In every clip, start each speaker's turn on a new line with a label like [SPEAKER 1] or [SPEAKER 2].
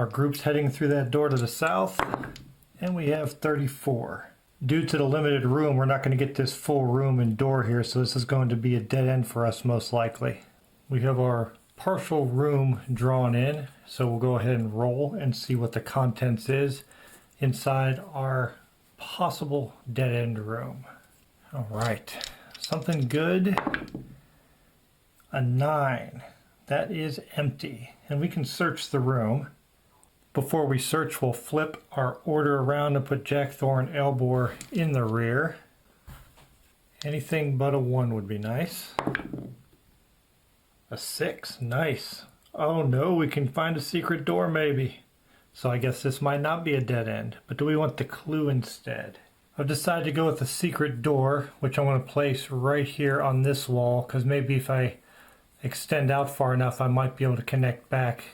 [SPEAKER 1] Our group's heading through that door to the south, and we have 34. Due to the limited room, we're not going to get this full room and door here, so this is going to be a dead end for us most likely. We have our partial room drawn in, so we'll go ahead and roll and see what the contents is inside our possible dead end room. All right, something good. A 9. That is empty, and we can search the room. Before we search, we'll flip our order around and put Jack Thor and Elbor in the rear. Anything but a 1 would be nice. A 6, nice. Oh no, we can find a secret door maybe. So I guess this might not be a dead end, but do we want the clue instead? I've decided to go with the secret door, which I'm going to place right here on this wall, because maybe if I extend out far enough, I might be able to connect back,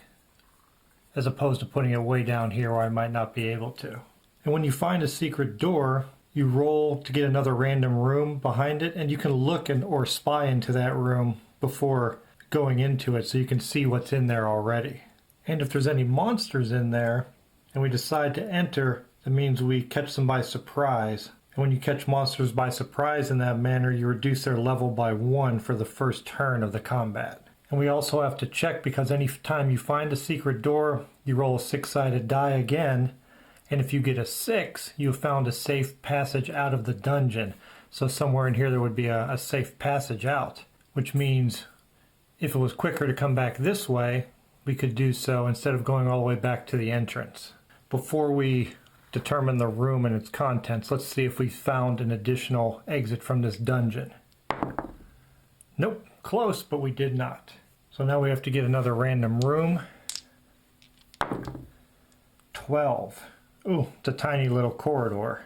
[SPEAKER 1] as opposed to putting it way down here where I might not be able to. And when you find a secret door, you roll to get another random room behind it, and you can look or spy into that room before going into it so you can see what's in there already. And if there's any monsters in there and we decide to enter, that means we catch them by surprise. And when you catch monsters by surprise in that manner, you reduce their level by 1 for the first turn of the combat. And we also have to check, because any time you find a secret door, you roll a 6-sided die again, and if you get a 6, you have found a safe passage out of the dungeon. So somewhere in here there would be a safe passage out, which means if it was quicker to come back this way, we could do so instead of going all the way back to the entrance. Before we determine the room and its contents, let's see if we found an additional exit from this dungeon. Nope, close, but we did not. So now we have to get another random room. 12. Ooh, it's a tiny little corridor.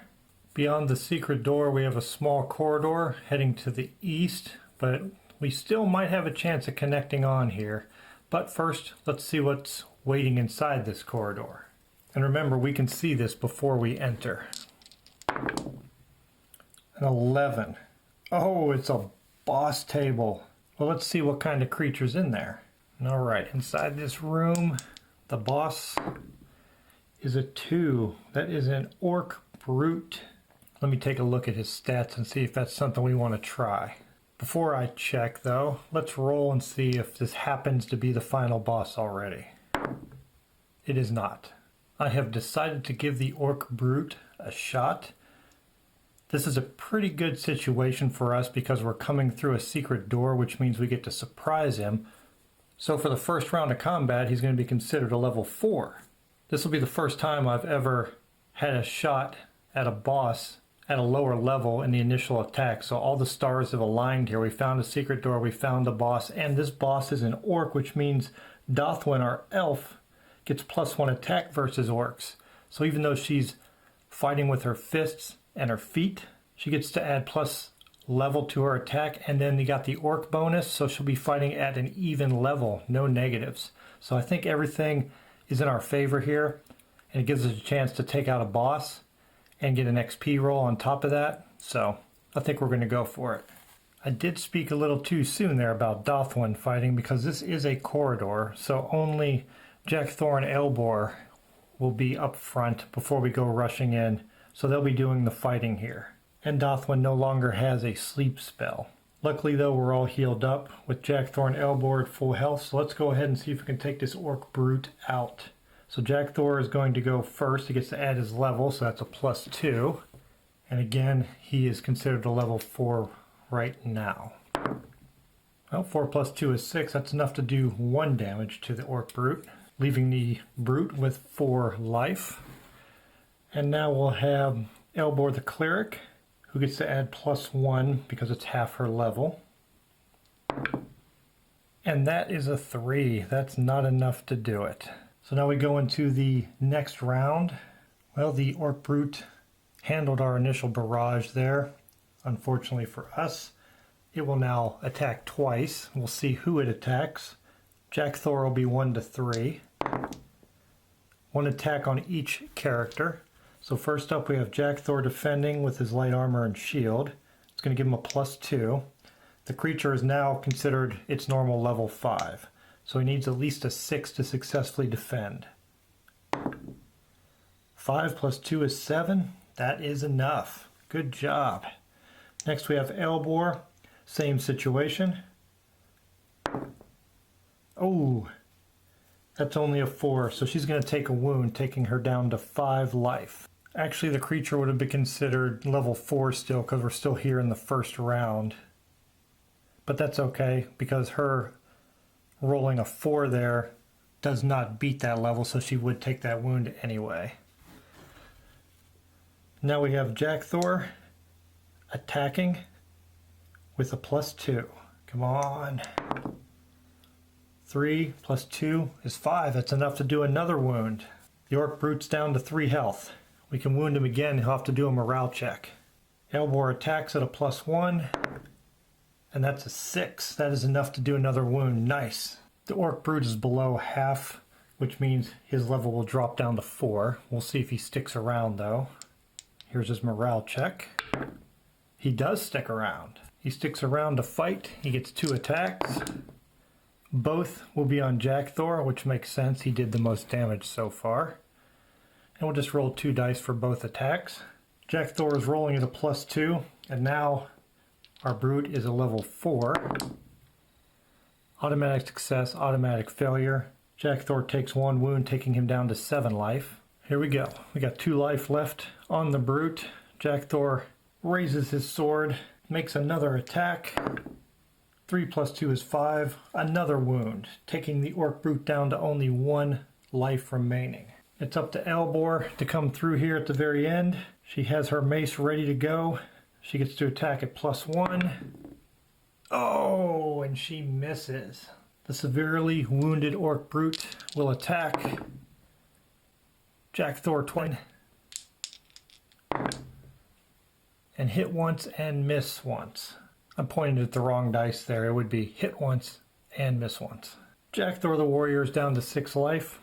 [SPEAKER 1] Beyond the secret door, we have a small corridor heading to the east, but we still might have a chance of connecting on here. But first, let's see what's waiting inside this corridor. And remember, we can see this before we enter. An 11. Oh, it's a boss table. Well, let's see what kind of creature's in there. All right, inside this room, the boss is a 2. That is an orc brute. Let me take a look at his stats and see if that's something we want to try. Before I check, though, let's roll and see if this happens to be the final boss already. It is not. I have decided to give the orc brute a shot. This is a pretty good situation for us because we're coming through a secret door, which means we get to surprise him. So for the first round of combat, he's going to be considered a level 4. This will be the first time I've ever had a shot at a boss at a lower level in the initial attack. So all the stars have aligned here. We found a secret door, we found a boss, and this boss is an orc, which means Dothwin, our elf, gets +1 attack versus orcs. So even though she's fighting with her fists and her feet, she gets to add plus level to her attack, and then you got the orc bonus, so she'll be fighting at an even level, no negatives. So I think everything is in our favor here, and it gives us a chance to take out a boss and get an XP roll on top of that. So I think we're going to go for it. I did speak a little too soon there about Dothwin fighting, because this is a corridor, so only Jack Thor and Elbor will be up front before we go rushing in, so they'll be doing the fighting here. And Dothwin no longer has a sleep spell. Luckily though, we're all healed up with Jack Thor and Elbor at full health, so let's go ahead and see if we can take this orc brute out. So Jack Thor is going to go first. He gets to add his level, so that's a +2. And again, he is considered a level 4 right now. Well, 4 + 2 is 6. That's enough to do 1 damage to the orc brute, leaving the brute with 4 life. And now we'll have Elbor the cleric, who gets to add +1 because it's half her level. And that is a 3. That's not enough to do it. So now we go into the next round. Well, the orc brute handled our initial barrage there. Unfortunately for us, it will now attack twice. We'll see who it attacks. Jack Thor will be 1 to 3. 1 attack on each character. So first up we have Jack Thor defending with his light armor and shield. It's going to give him a +2. The creature is now considered its normal level 5. So he needs at least a 6 to successfully defend. 5 plus 2 is 7. That is enough. Good job. Next we have Elbor. Same situation. Oh, that's only a 4, so she's going to take a wound, taking her down to 5 life. Actually, the creature would have been considered level 4 still, because we're still here in the first round. But that's okay, because her rolling a 4 there does not beat that level, so she would take that wound anyway. Now we have Jack Thor attacking with a +2. Come on. 3 plus 2 is 5. That's enough to do another wound. The Orc Brute's down to 3 health. We can wound him again. He'll have to do a morale check. Elbor attacks at a +1. And that's a 6. That is enough to do another wound. Nice. The Orc Brute is below half, which means his level will drop down to 4. We'll see if he sticks around though. Here's his morale check. He does stick around. He sticks around to fight. He gets 2 attacks. Both will be on Jack Thor, which makes sense. He did the most damage so far. And we'll just roll 2 dice for both attacks. Jack Thor is rolling at a +2, and now our Brute is a level 4. Automatic success, automatic failure. Jack Thor takes 1 wound, taking him down to 7 life. Here we go. We got 2 life left on the Brute. Jack Thor raises his sword, makes another attack. 3 plus 2 is 5. Another wound, taking the Orc Brute down to only 1 life remaining. It's up to Elbor to come through here at the very end. She has her mace ready to go. She gets to attack at +1. Oh, and she misses. The severely wounded Orc Brute will attack Jack Thor twice. And hit once and miss once. I'm pointing at the wrong dice there. It would be hit once and miss once. Jack Thor the warrior is down to 6 life.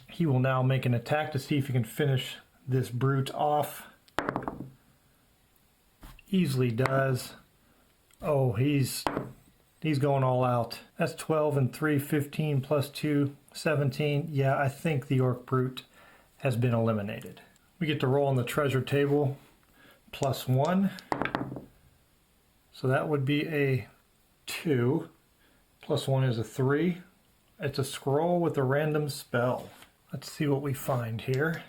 [SPEAKER 1] He will now make an attack to see if he can finish this Brute off. Easily does. Oh, he's going all out. That's 12 and 3, 15 plus 2, 17. Yeah, I think the Orc Brute has been eliminated. We get to roll on the treasure table +1. So that would be a 2. +1 is a 3. It's a scroll with a random spell. Let's see what we find here.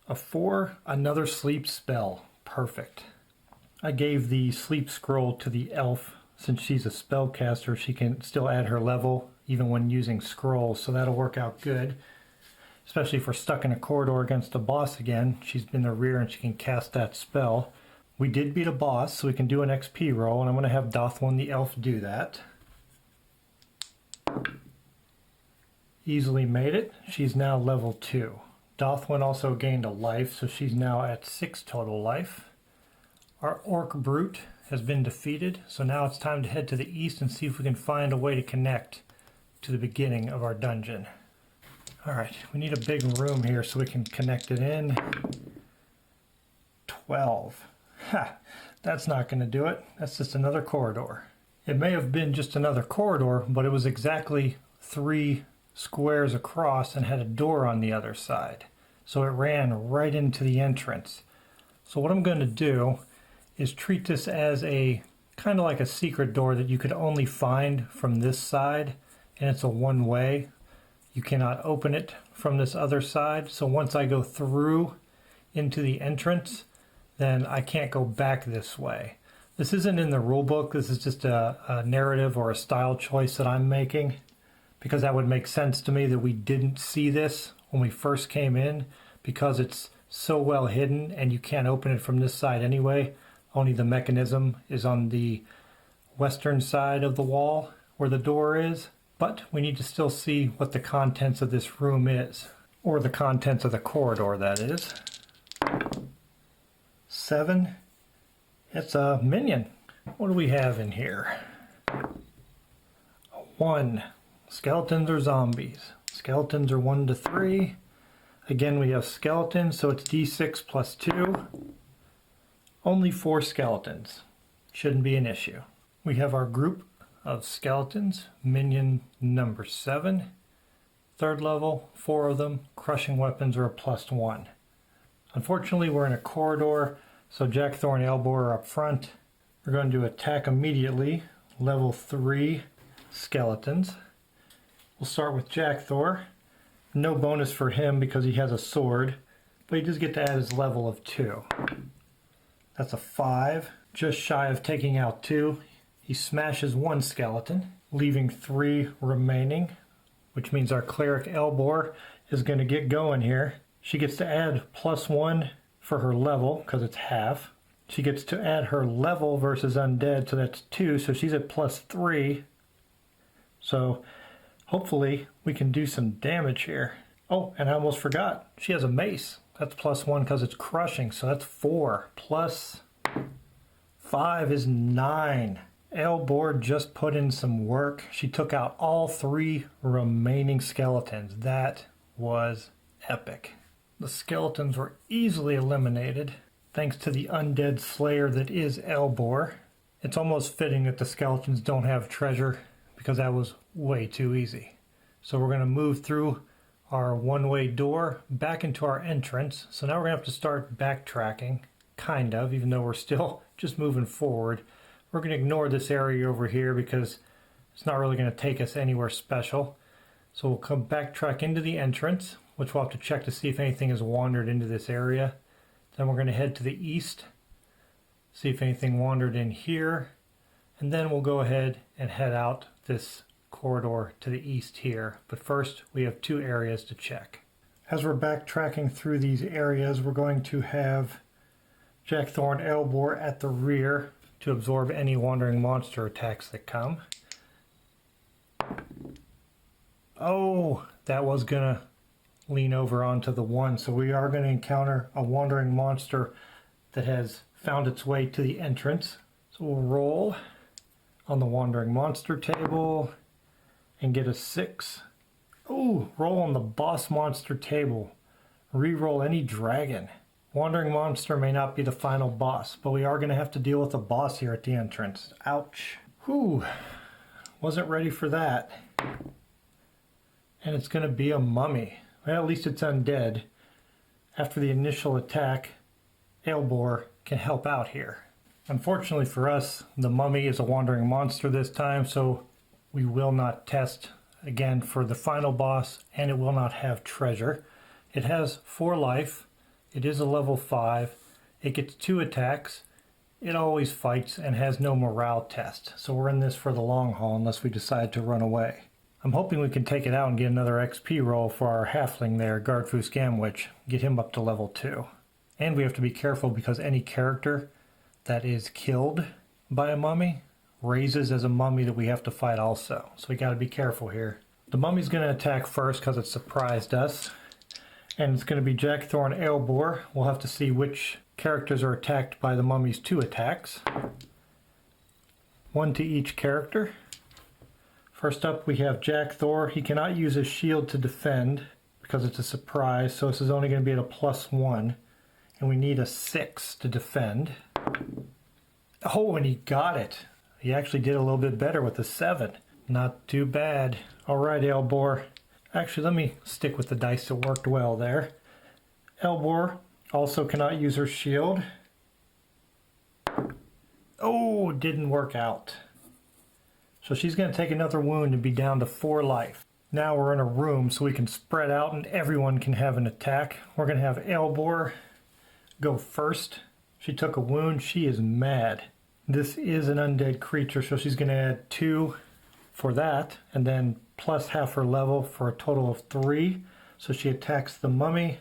[SPEAKER 1] A 4, another sleep spell. Perfect. I gave the sleep scroll to the elf. Since she's a spellcaster, she can still add her level even when using scrolls, so that'll work out good. Especially if we're stuck in a corridor against a boss again. She's in the rear and she can cast that spell. We did beat a boss, so we can do an XP roll, and I'm going to have Dothwin the elf do that. Easily made it. She's now level 2. Dothwin also gained a life, so she's now at 6 total life. Our Orc Brute has been defeated, so now it's time to head to the east and see if we can find a way to connect to the beginning of our dungeon. Alright, we need a big room here so we can connect it in. 12. Ha! That's not going to do it. That's just another corridor. It may have been just another corridor, but it was exactly 3 squares across and had a door on the other side. So it ran right into the entrance. So what I'm going to do is treat this as a kind of like a secret door that you could only find from this side, and it's a one-way. You cannot open it from this other side. So once I go through into the entrance, then I can't go back this way. This isn't in the rule book. This is just a narrative or a style choice that I'm making, because that would make sense to me that we didn't see this when we first came in, because it's so well hidden and you can't open it from this side anyway. Only the mechanism is on the western side of the wall where the door is. But we need to still see what the contents of this room is, or the contents of the corridor, that is. 7. It's a minion. What do we have in here? 1. Skeletons or zombies? Skeletons are 1 to 3. Again, we have skeletons, so it's d6 plus 2. Only 4 skeletons. Shouldn't be an issue. We have our group of skeletons. Minion number 7 Third level, 4 of them. Crushing weapons are a +1. Unfortunately, we're in a corridor, so Jack Thor and Elbor are up front. We're going to attack immediately. Level 3 skeletons. We'll start with Jack Thor. No bonus for him because he has a sword, but he does get to add his level of 2. That's a 5, just shy of taking out 2. He smashes 1 skeleton, leaving 3 remaining, which means our cleric Elbor is going to get going here. She gets to add +1 for her level because it's half. She gets to add her level versus undead, so that's 2, so she's at +3. So hopefully we can do some damage here. Oh, and I almost forgot, she has a mace. That's +1 because it's crushing, so that's 4. Plus 5 is 9. Elbor just put in some work. She took out all 3 remaining skeletons. That was epic. The skeletons were easily eliminated thanks to the undead slayer that is Elbor. It's almost fitting that the skeletons don't have treasure because that was way too easy. So we're going to move through our one-way door back into our entrance. So now we're going to have to start backtracking, kind of, even though we're still just moving forward. We're going to ignore this area over here because it's not really going to take us anywhere special. So we'll come backtrack into the entrance, which we'll have to check to see if anything has wandered into this area. Then we're going to head to the east, see if anything wandered in here, and then we'll go ahead and head out this corridor to the east here. But first, we have 2 areas to check. As we're backtracking through these areas, we're going to have Jack Thor and Elbor at the rear to absorb any wandering monster attacks that come. Oh, that was gonna lean over onto the 1, so we are going to encounter a wandering monster that has found its way to the entrance. So we'll roll on the wandering monster table and get a 6. Oh, roll on the boss monster table. Reroll any dragon. Wandering monster may not be the final boss, but we are going to have to deal with a boss here at the entrance. Ouch. Whew. Wasn't ready for that. And it's going to be a mummy. Well, at least it's undead. After the initial attack, Elbor can help out here. Unfortunately for us, the mummy is a wandering monster this time, so we will not test again for the final boss, and it will not have treasure. It has 4 life. It is a level 5. It gets 2 attacks. It always fights and has no morale test. So we're in this for the long haul unless we decide to run away. I'm hoping we can take it out and get another XP roll for our halfling there, Gardfus Gamwich. Get him up to level 2. And we have to be careful because any character that is killed by a mummy raises as a mummy that we have to fight also. So we got to be careful here. The mummy's going to attack first because it surprised us. And it's going to be Jack Thor and Elbor. We'll have to see which characters are attacked by the mummy's 2 attacks. 1 to each character. First up we have Jack Thor. He cannot use his shield to defend because it's a surprise, so this is only going to be at a +1. And we need a 6 to defend. Oh, and he got it. He actually did a little bit better with a 7. Not too bad. Alright, Elbor. Actually, let me stick with the dice that worked well there. Elbor also cannot use her shield. Oh, didn't work out. So she's going to take another wound and be down to 4 life. Now we're in a room so we can spread out and everyone can have an attack. We're going to have Elbor go first. She took a wound. She is mad. This is an undead creature, so she's going to add 2 for that, and then plus half her level for a total of 3. So she attacks the mummy.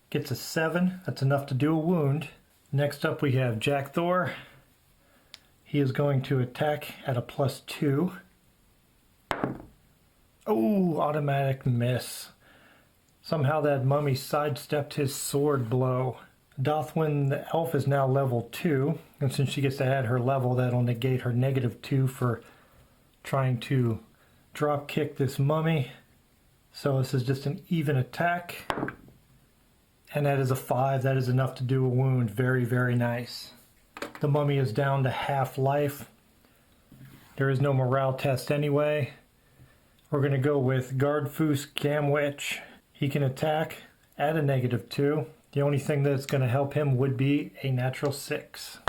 [SPEAKER 1] Gets a 7. That's enough to do a wound. Next up we have Jack Thor. He is going to attack at a +2. Oh, automatic miss. Somehow that mummy sidestepped his sword blow. Dothwin the elf is now level 2, and since she gets to add her level, that'll negate her -2 for trying to drop kick this mummy. So this is just an even attack. And that is a 5. That is enough to do a wound. Very, very nice. The mummy is down to half life. There is no morale test anyway. We're going to go with Guardfoos Gamwitch. He can attack at a -2. The only thing that's going to help him would be a natural 6.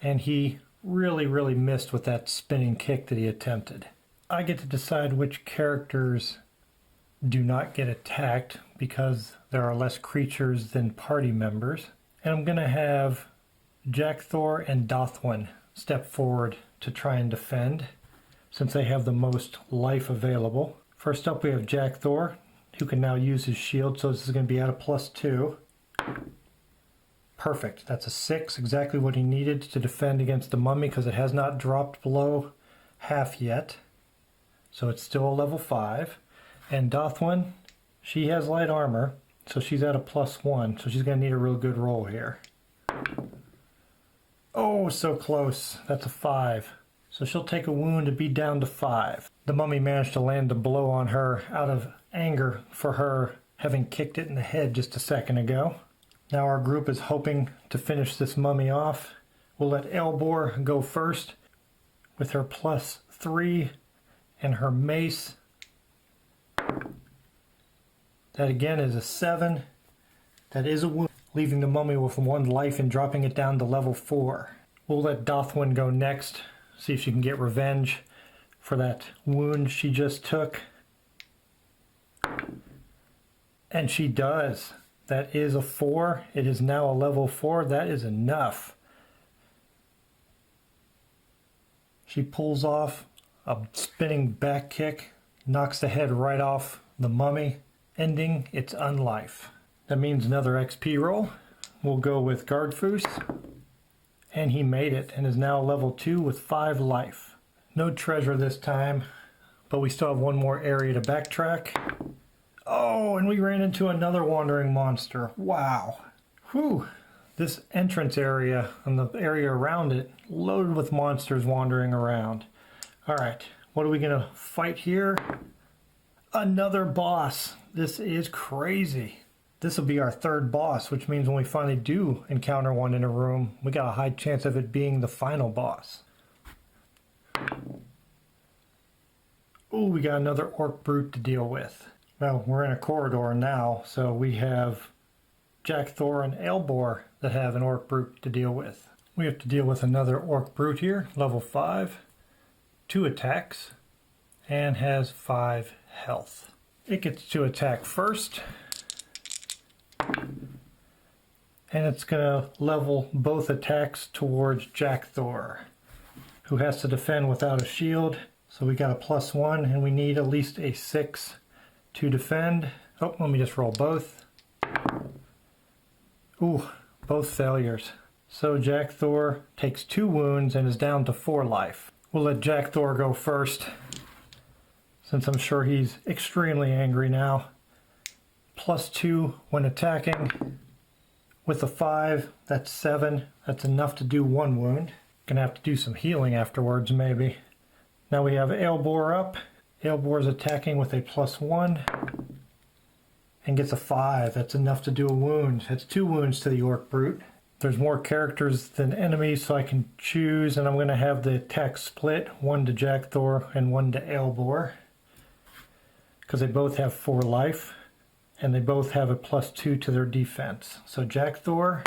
[SPEAKER 1] And he really missed with that spinning kick that he attempted. I get to decide which characters do not get attacked because there are less creatures than party members. And I'm going to have Jack Thor and Dothwin step forward to try and defend, since they have the most life available. First up we have Jack Thor, who can now use his shield, so this is going to be at a +2. Perfect, that's a 6, exactly what he needed to defend against the mummy, because it has not dropped below half yet. So it's still a level 5. And Dothwin, she has light armor, so she's at a +1, so she's going to need a real good roll here. Oh, so close, that's a 5. So she'll take a wound to be down to 5. The mummy managed to land a blow on her out of anger for her having kicked it in the head just a second ago. Now our group is hoping to finish this mummy off. We'll let Elbor go first with her +3 and her mace. That again is a 7. That is a wound, leaving the mummy with 1 life and dropping it down to level 4. We'll let Dothwin go next. See if she can get revenge for that wound she just took. And she does. That is a 4. It is now a level 4. That is enough. She pulls off a spinning back kick, knocks the head right off the mummy, ending its unlife. That means another XP roll. We'll go with Guardfoos. And he made it and is now level 2 with 5 life. No treasure this time, but we still have one more area to backtrack. Oh, and we ran into another wandering monster. Wow. Whew. This entrance area and the area around it, loaded with monsters wandering around. Alright, what are we going to fight here? Another boss. This is crazy. This will be our 3rd boss, which means when we finally do encounter one in a room, we got a high chance of it being the final boss. Ooh, we got another orc brute to deal with. Well, we're in a corridor now, so we have Jack Thor and Elbor that have an orc brute to deal with. We have to deal with another orc brute here, level 5, 2 attacks, and has 5 health. It gets to attack first. And it's going to level both attacks towards Jack Thor, who has to defend without a shield. So we got a +1 and we need at least a 6 to defend. Oh, let me just roll both. Ooh, both failures. So Jack Thor takes 2 wounds and is down to 4 life. We'll let Jack Thor go first, since I'm sure he's extremely angry now. +2 when attacking. With a 5, that's 7. That's enough to do 1 wound. Gonna have to do some healing afterwards, maybe. Now we have Elbor up. Elbor's attacking with a +1 and gets a 5. That's enough to do a wound. That's 2 wounds to the orc brute. There's more characters than enemies, so I can choose, and I'm going to have the attack split, 1 to Jack Thor and 1 to Elbor, because they both have 4 life. And they both have a +2 to their defense. So Jack Thor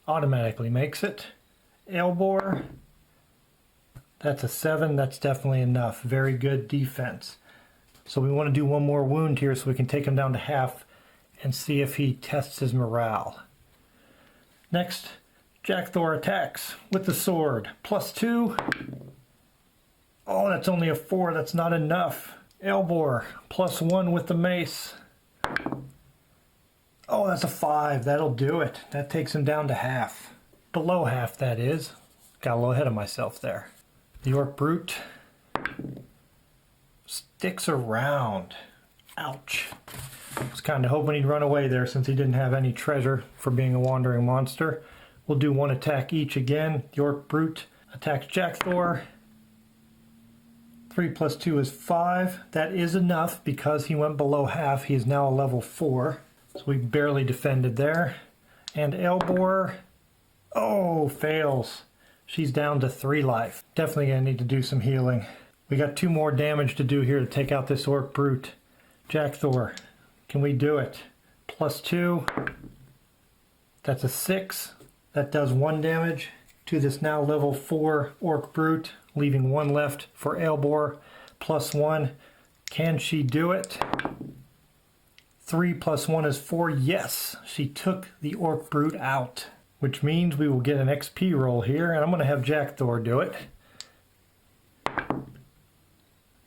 [SPEAKER 1] automatically makes it. Elbor, that's a 7. That's definitely enough. Very good defense. So we want to do 1 more wound here so we can take him down to half and see if he tests his morale. Next, Jack Thor attacks with the sword. +2. Oh, that's only a 4. That's not enough. Elbor, +1 with the mace. Oh, that's a 5. That'll do it. That takes him down to half. Below half, that is. Got a little ahead of myself there. The orc brute sticks around. Ouch. I was kind of hoping he'd run away there since he didn't have any treasure for being a wandering monster. We'll do 1 attack each again. The orc brute attacks Jack Thor. 3 + 2 is 5. That is enough because he went below half. He is now a level 4. So we barely defended there. And Elbor, oh, fails. She's down to 3 life. Definitely going to need to do some healing. We got 2 more damage to do here to take out this Orc Brute. Jack Thor, can we do it? +2. That's a 6. That does 1 damage to this now level 4 Orc Brute, leaving 1 left for Erebor. +1. Can she do it? 3 + 1 is 4. Yes, she took the Orc Brute out, which means we will get an XP roll here, and I'm going to have Jack Thor do it.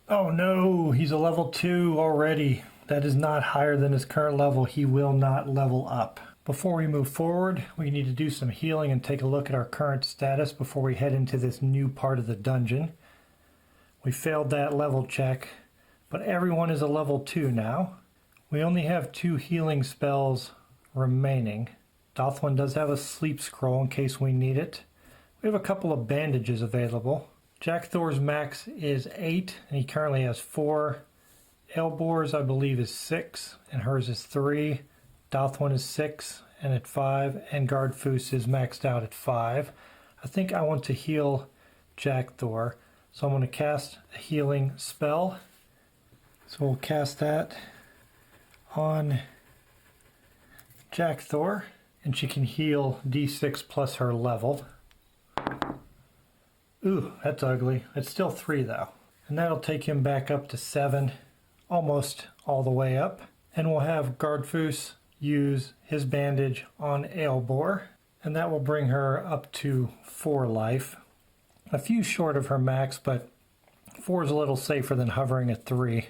[SPEAKER 1] Oh no, he's a level 2 already. That is not higher than his current level. He will not level up. Before we move forward, we need to do some healing and take a look at our current status before we head into this new part of the dungeon. We failed that level check, but everyone is a level 2 now. We only have 2 healing spells remaining. Dothwin does have a sleep scroll in case we need it. We have a couple of bandages available. Jack Thor's max is 8, and he currently has 4. Erebor's, I believe, is 6, and hers is 3. Dothwin is 6 and at 5, and Gardfus is maxed out at 5. I think I want to heal Jack Thor, so I'm going to cast a healing spell. So we'll cast that on Jack Thor, and she can heal D6 plus her level. Ooh, that's ugly. It's still 3 though. And that'll take him back up to 7, almost all the way up. And we'll have Gardfus use his bandage on Erebor, and that will bring her up to 4 life. A few short of her max, but 4 is a little safer than hovering at 3.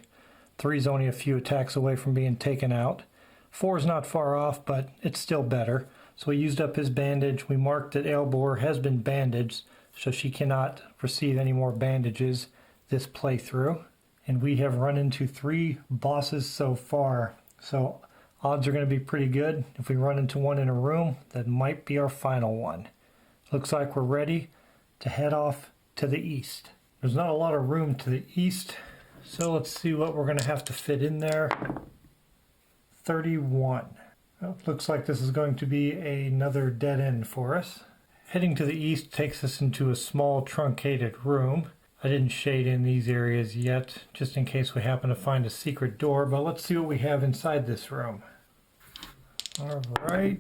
[SPEAKER 1] 3 is only a few attacks away from being taken out. 4 is not far off, but it's still better. So he used up his bandage. We marked that Erebor has been bandaged, so she cannot receive any more bandages this playthrough. And we have run into 3 bosses so far, so odds are going to be pretty good. If we run into one in a room, that might be our final one. Looks like we're ready to head off to the east. There's not a lot of room to the east, so let's see what we're going to have to fit in there. 31. Well, looks like this is going to be another dead end for us. Heading to the east takes us into a small truncated room. I didn't shade in these areas yet, just in case we happen to find a secret door, but let's see what we have inside this room. All right.